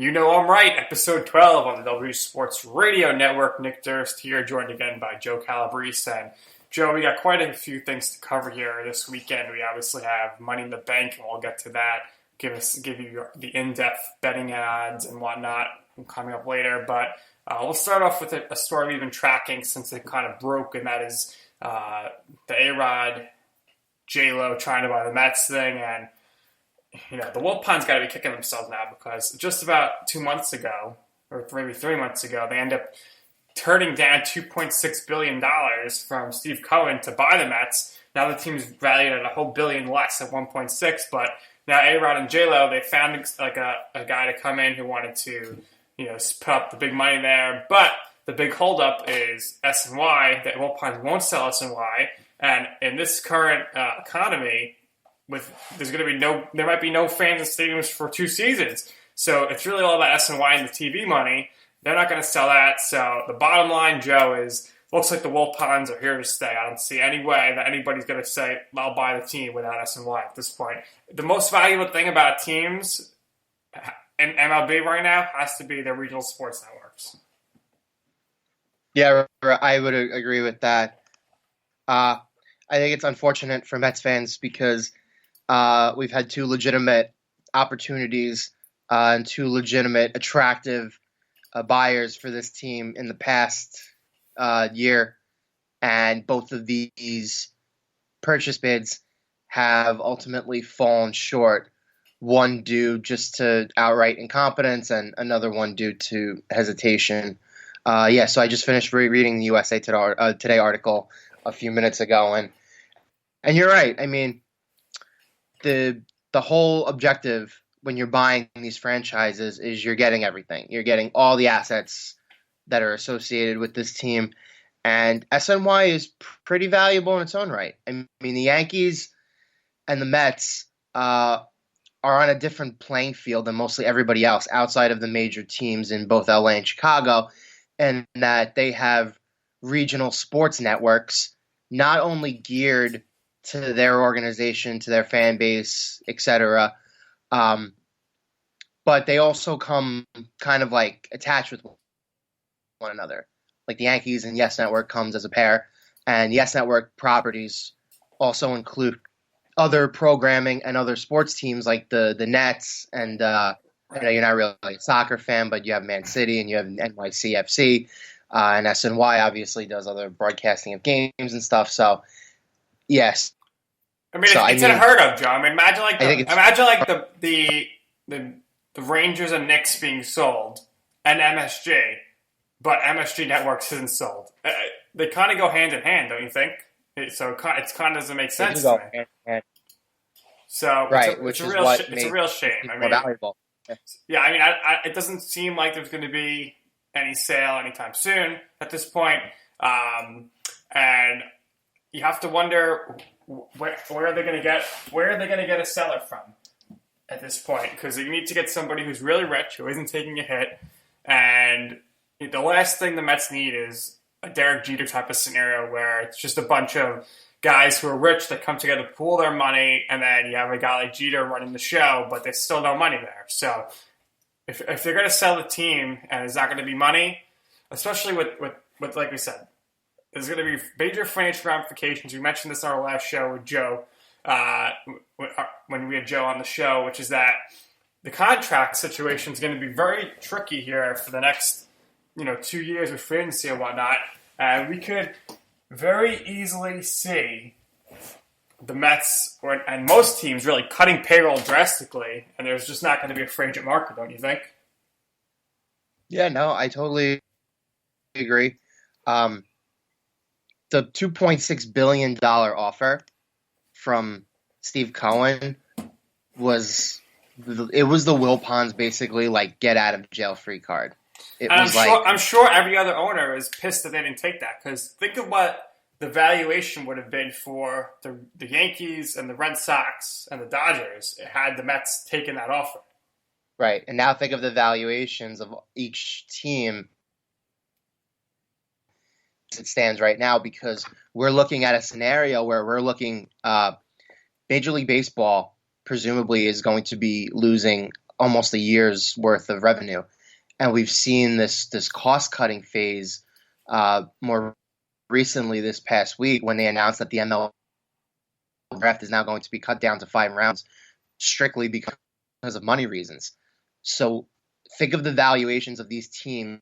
You know I'm right. Episode 12 on the W Sports Radio Network. Nick Durst here, joined again by Joe Calabrese. And Joe, we got quite a few things to cover here this weekend. We obviously have Money in the Bank, and we'll get to that. Give you the in-depth betting odds and whatnot coming up later. But we'll start off with a story we've been tracking since it kind of broke, and that is the A-Rod, J-Lo trying to buy the Mets thing. And the Wilpons got to be kicking themselves now because just about 2 months ago, or maybe 3 months ago, they end up turning down $2.6 billion from Steve Cohen to buy the Mets. Now the team's valued at a whole billion less at 1.6, but now A-Rod and J-Lo, they found like a guy to come in who wanted to, put up the big money there. But the big holdup is SNY. That Wilpons won't sell SNY, and in this current economy, there might be no fans in stadiums for 2 seasons. So it's really all about SNY and the TV money. They're not going to sell that. So the bottom line, Joe, is looks like the Wilpons are here to stay. I don't see any way that anybody's going to say, I'll buy the team without SNY at this point. The most valuable thing about teams in MLB right now has to be their regional sports networks. Yeah, I would agree with that. I think it's unfortunate for Mets fans because we've had 2 legitimate opportunities and 2 legitimate, attractive buyers for this team in the past year, and both of these purchase bids have ultimately fallen short. One due just to outright incompetence, and another one due to hesitation. So I just finished reading the USA Today article a few minutes ago, and you're right. I mean, the whole objective when you're buying these franchises is you're getting everything. You're getting all the assets that are associated with this team. And SNY is pretty valuable in its own right. I mean, the Yankees and the Mets are on a different playing field than mostly everybody else outside of the major teams in both LA and Chicago, and that they have regional sports networks not only geared to their organization, to their fan base, etc., but they also come kind of like attached with one another. Like the Yankees and Yes Network comes as a pair, and Yes Network properties also include other programming and other sports teams like the Nets, and I know you're not really a soccer fan, but you have Man City and you have NYCFC, and SNY obviously does other broadcasting of games and stuff. So yes, I mean, it's unheard of, Joe. I mean, imagine the Rangers and Knicks being sold and MSG, but MSG Networks isn't sold. They kind of go hand in hand, don't you think? It kind of doesn't make sense to me. So right, it's a real shame. I mean, valuable. Yeah, I mean, it doesn't seem like there's going to be any sale anytime soon at this point, and you have to wonder where are they going to get a seller from at this point, because you need to get somebody who's really rich, who isn't taking a hit, and the last thing the Mets need is a Derek Jeter type of scenario where it's just a bunch of guys who are rich that come together to pool their money, and then you have a guy like Jeter running the show, but there's still no money there. So if they're going to sell the team and there's not going to be money, especially with like we said, there's going to be major financial ramifications. We mentioned this in our last show with Joe, when we had Joe on the show, which is that the contract situation is going to be very tricky here for the next 2 years with free agency and whatnot. And we could very easily see the Mets and most teams really cutting payroll drastically, and there's just not going to be a free agent market, don't you think? Yeah, no, I totally agree. The $2.6 billion offer from Steve Cohen was the Wilpons basically like get out of jail free card. I'm sure every other owner is pissed that they didn't take that, because think of what the valuation would have been for the Yankees and the Red Sox and the Dodgers had the Mets taken that offer. Right, and now think of the valuations of each team as it stands right now, because we're looking at a scenario where we're looking Major League Baseball presumably is going to be losing almost a year's worth of revenue. And we've seen this cost-cutting phase more recently this past week when they announced that the MLB draft is now going to be cut down to 5 rounds strictly because of money reasons. So think of the valuations of these teams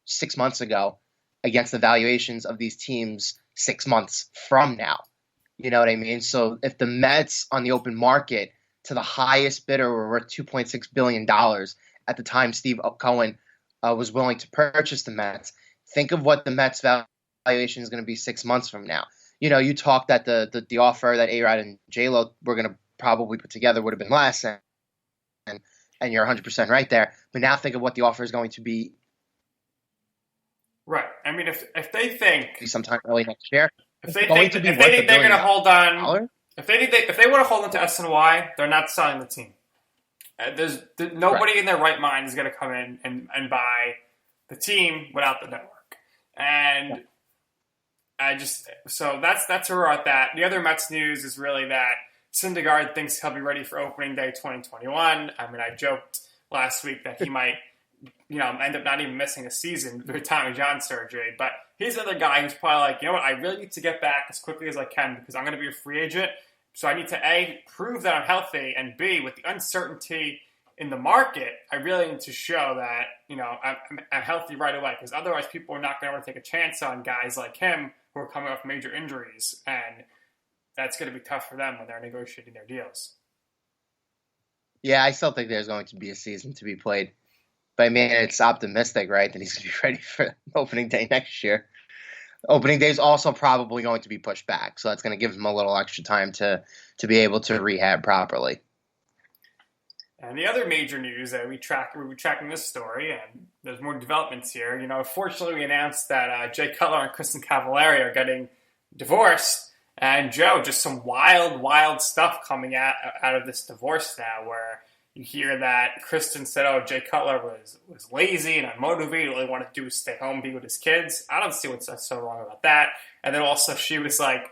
6 months ago against the valuations of these teams 6 months from now. You know what I mean? So if the Mets on the open market to the highest bidder were worth $2.6 billion at the time Steve Cohen was willing to purchase the Mets, think of what the Mets valuation is going to be 6 months from now. You know, you talked that the offer that A-Rod and J-Lo were going to probably put together would have been less, and you're 100% right there. But now think of what the offer is going to be. Right. I mean, if they think sometime early next year, if they think they're going to hold on, if they want to hold on to SNY, they're not selling the team. There's nobody in their right mind is going to come in and buy the team without the network. And so that's where we're at. That the other Mets news is really that Syndergaard thinks he'll be ready for opening day 2021. I mean, I joked last week that he might, end up not even missing a season with Tommy John surgery. But he's another guy who's probably like, you know what, I really need to get back as quickly as I can because I'm going to be a free agent. So I need to, A, prove that I'm healthy, and B, with the uncertainty in the market, I really need to show that, I'm healthy right away, because otherwise people are not going to want to take a chance on guys like him who are coming off major injuries, and that's going to be tough for them when they're negotiating their deals. Yeah, I still think there's going to be a season to be played. But I mean, it's optimistic, right, that he's going to be ready for opening day next year. Opening day is also probably going to be pushed back, so that's going to give him a little extra time to be able to rehab properly. And the other major news that we're tracking this story, and there's more developments here. Fortunately, we announced that Joe Cutler and Kristin Cavallari are getting divorced. And Joe, just some wild stuff coming out of this divorce now, where you hear that Kristin said, Jay Cutler was lazy and unmotivated. All he wanted to do was stay home, be with his kids. I don't see what's so wrong about that. And then also she was like,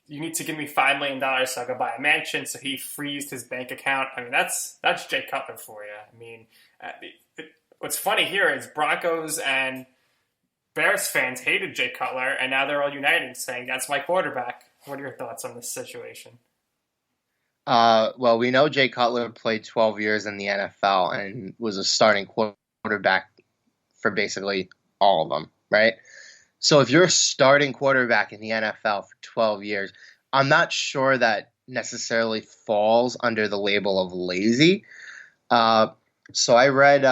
you need to give me $5 million so I can buy a mansion. So he freezed his bank account. I mean, that's Jay Cutler for you. I mean, what's funny here is Broncos and Bears fans hated Jay Cutler, and now they're all uniting, saying that's my quarterback. What are your thoughts on this situation? Well, we know Jay Cutler played 12 years in the NFL and was a starting quarterback for basically all of them, right? So if you're a starting quarterback in the NFL for 12 years, I'm not sure that necessarily falls under the label of lazy. So I read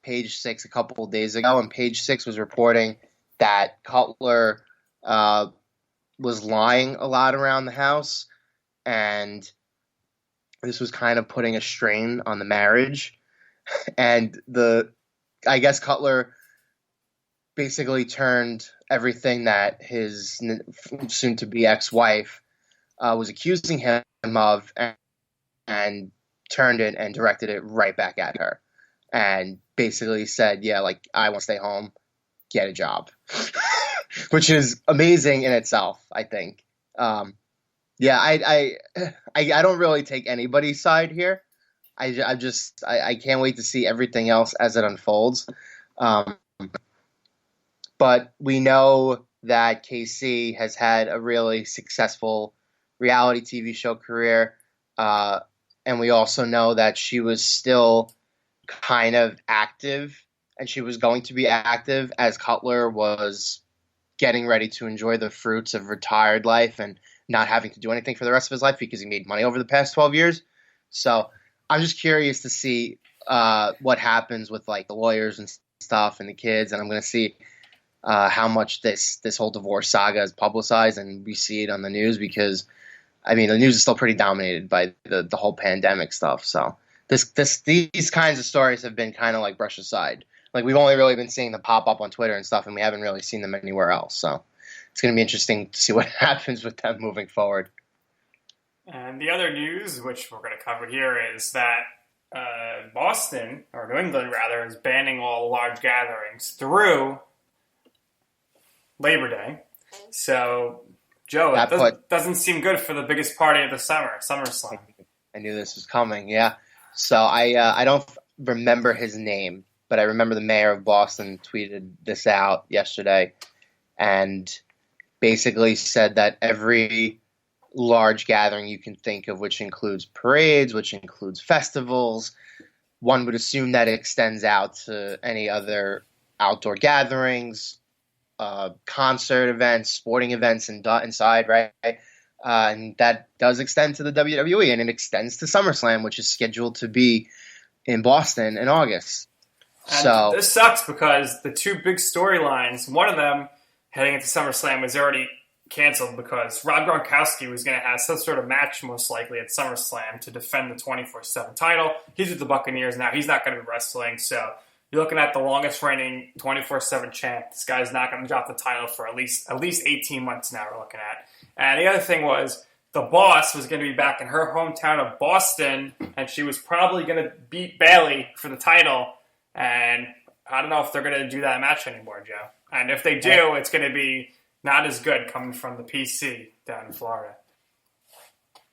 Page 6 a couple of days ago, and Page 6 was reporting that Cutler was lying a lot around the house, and this was kind of putting a strain on the marriage. And I guess Cutler basically turned everything that his soon-to-be ex-wife was accusing him of and turned it and directed it right back at her. And basically said, yeah, like, I want to stay home, get a job. Which is amazing in itself, I think. Yeah, I don't really take anybody's side here. I can't wait to see everything else as it unfolds. But we know that KC has had a really successful reality TV show career. And we also know that she was still kind of active, and she was going to be active as Cutler was getting ready to enjoy the fruits of retired life and not having to do anything for the rest of his life because he made money over the past 12 years. So I'm just curious to see what happens with like the lawyers and stuff and the kids, and I'm going to see how much this whole divorce saga is publicized and we see it on the news, because I mean the news is still pretty dominated by the whole pandemic stuff. So these kinds of stories have been kind of like brushed aside. Like, we've only really been seeing them pop up on Twitter and stuff, and we haven't really seen them anywhere else. So it's going to be interesting to see what happens with them moving forward. And the other news, which we're going to cover here, is that Boston, or New England rather, is banning all large gatherings through Labor Day. So, Joe, it doesn't seem good for the biggest party of the summer, SummerSlam. I knew this was coming, yeah. So I don't remember his name, but I remember the mayor of Boston tweeted this out yesterday and basically said that every large gathering you can think of, which includes parades, which includes festivals, one would assume that it extends out to any other outdoor gatherings, concert events, sporting events inside, right? And that does extend to the WWE, and it extends to SummerSlam, which is scheduled to be in Boston in August. And So this sucks because the two big storylines, one of them heading into SummerSlam was already canceled because Rob Gronkowski was going to have some sort of match most likely at SummerSlam to defend the 24/7 title. He's with the Buccaneers now. He's not going to be wrestling. So you're looking at the longest reigning 24/7 champ. This guy's not going to drop the title for at least 18 months now we're looking at. And the other thing was the Boss was going to be back in her hometown of Boston, and she was probably going to beat Bayley for the title. And I don't know if they're going to do that match anymore, Joe. And if they do, it's going to be not as good coming from the PC down in Florida.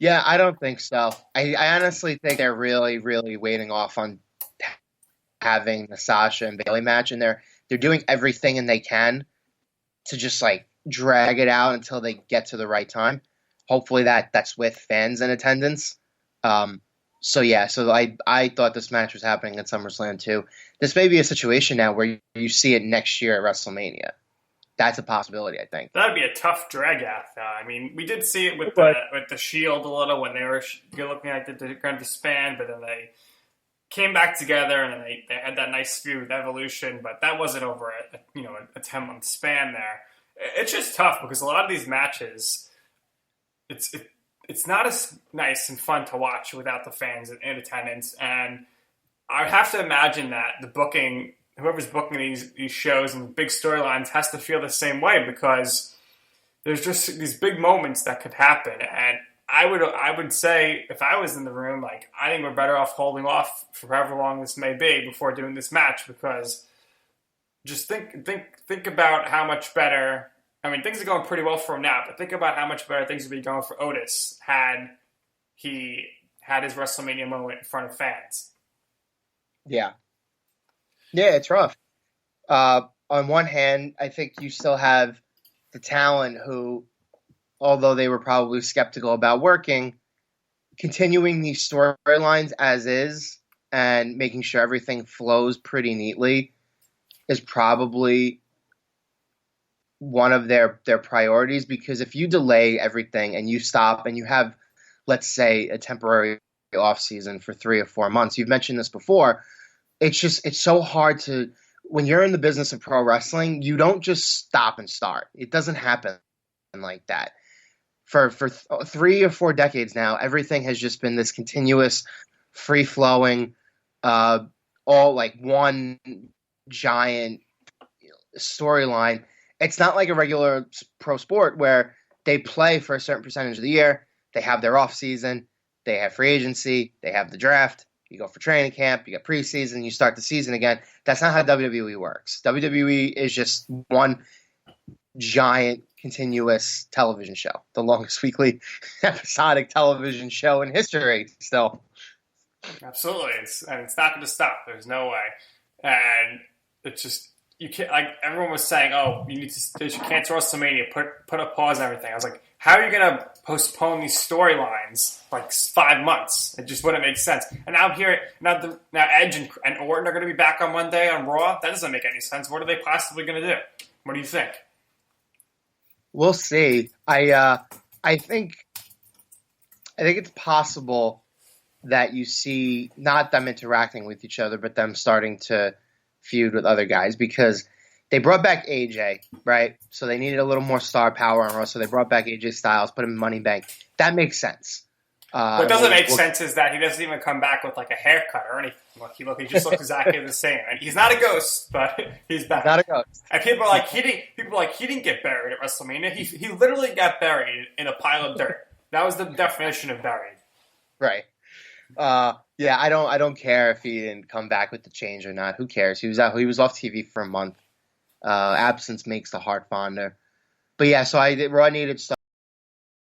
yeah, I don't think so. I honestly think they're really, really waiting off on having the Sasha and Bayley match, and they're doing everything and they can to just like drag it out until they get to the right time. Hopefully that's with fans in attendance. So I thought this match was happening at SummerSlam too. This may be a situation now where you see it next year at WrestleMania. That's a possibility, I think. That'd be a tough drag out. I mean, we did see it with the Shield a little when they were looking like they're going to disband, but then they came back together and then they had that nice feud with Evolution, but that wasn't over a 10-month span there. It's just tough because a lot of these matches, it's not as nice and fun to watch without the fans in attendance, and I have to imagine that the booking, whoever's booking these shows and big storylines has to feel the same way because there's just these big moments that could happen. And I would say if I was in the room, like, I think we're better off holding off for however long this may be before doing this match because just think about how much better. I mean, things are going pretty well for him now, but think about how much better things would be going for Otis had he had his WrestleMania moment in front of fans. Yeah, it's rough. On one hand, I think you still have the talent who, although they were probably skeptical about working, continuing these storylines as is and making sure everything flows pretty neatly is probably one of their priorities, because if you delay everything and you stop and you have, let's say, a temporary off season for 3 or 4 months, you've mentioned this before, it's so hard to, when you're in the business of pro wrestling, you don't just stop and start. It doesn't happen like that. For 3 or 4 decades now, everything has just been this continuous, free-flowing, all like one giant storyline. It's not like a regular pro sport where they play for a certain percentage of the year, they have their off season, they have free agency, they have the draft, you go for training camp, you get preseason, you start the season again. That's not how WWE works. WWE is just one giant continuous television show, the longest weekly episodic television show in history still. Absolutely. It's not going to stop. There's no way. And it's just, you can't, like everyone was saying, oh, you should cancel WrestleMania, put a pause on everything. I was like, how are you going to postpone these storylines like 5 months? It just wouldn't make sense. And now now Edge and Orton are going to be back on Monday on Raw. That doesn't make any sense. What are they possibly going to do? What do you think? We'll see. I think it's possible that you see not them interacting with each other, but them starting to feud with other guys, because they brought back AJ, right? So they needed a little more star power on Raw, so they brought back AJ Styles, put him in Money Bank. That makes sense. What doesn't make sense is that he doesn't even come back with like a haircut or anything. He just looks exactly the same. And he's not a ghost, but he's back. Not a ghost. And people are like, he didn't get buried at WrestleMania. He literally got buried in a pile of dirt. That was the definition of buried. Right. Yeah, I don't care if he didn't come back with the change or not. Who cares? He was off TV for a month. Absence makes the heart fonder. But yeah, so Raw needed